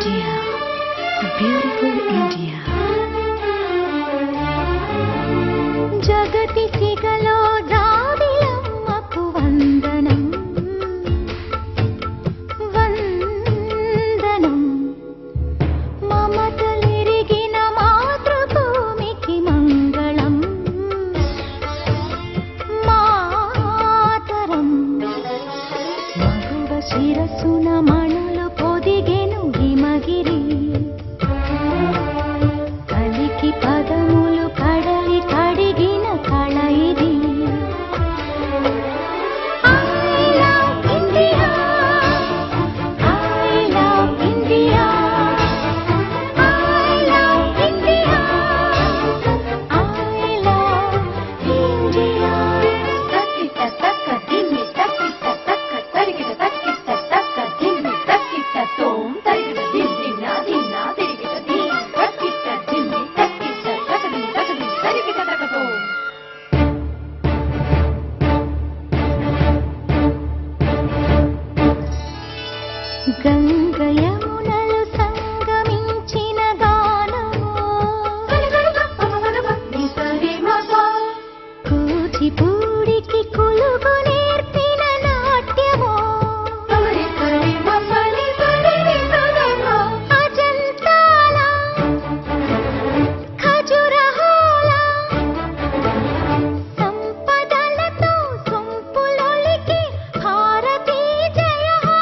India, beautiful India. Jagati sigalo jaadilammaku vandanam, vandanam. Mamatalirigina matruಭೂಮಿకి mangalam, mataram. Maguva shirasuna manulu పొదిగెను హిమగిరి, కలికి పదములు కడలి కడిగిన కళ ఇది. I love India, I love India, I love India, I love India. Takkita takka dimmi takkita takka tarigita takkita takka dimmi takkita tom tarigita dimmi na dinna tarigita dim takkita dimmi takkita takka dimmi tarigita takka tom. Ganga యమునలు సంగమించిన గానము, కూచిపూడికి కులుగు నేర్పిన నాట్యము, అజంతాల ఖజురహోల సంపదలతో సొంపులొలికి భారతీ జయ హో.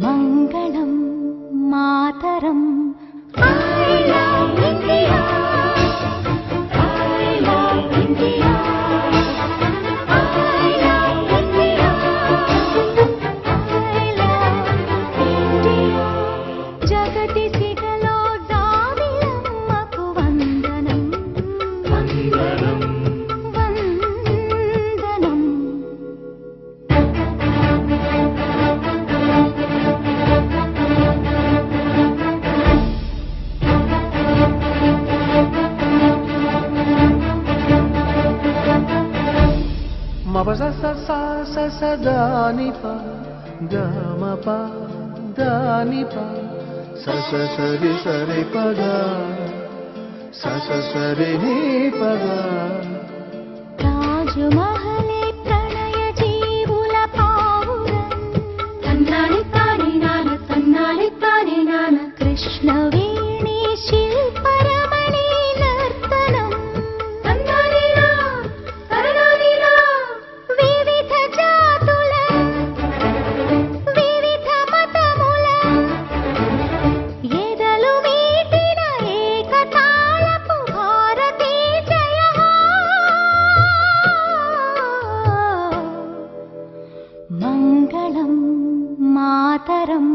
మంగళం మాతరం. I love India, I love India, I love India, I love India. జగతి సిగలో జాబిలమ్మకు వందనం, వందనం, వందనం. మప స స స స స దాని ప గ మ ప దాని ప స స స రి స రి ప గ స స స రి ని ప గ. రాజమహలే ప్రణయ జీవుల పావురం, తన్నాలి తాని నాన తన్నాలి తాని నాన. కృష్ణవేణి శిల్పరమణి నర్తనం, తన్నాలి నా తరణాలి నా. వివిధ జాతుల వివిధ మతముల ఎదలు మీటిన ఏకతాళపు భారతీ జయ హో. మంగళం మాతరం.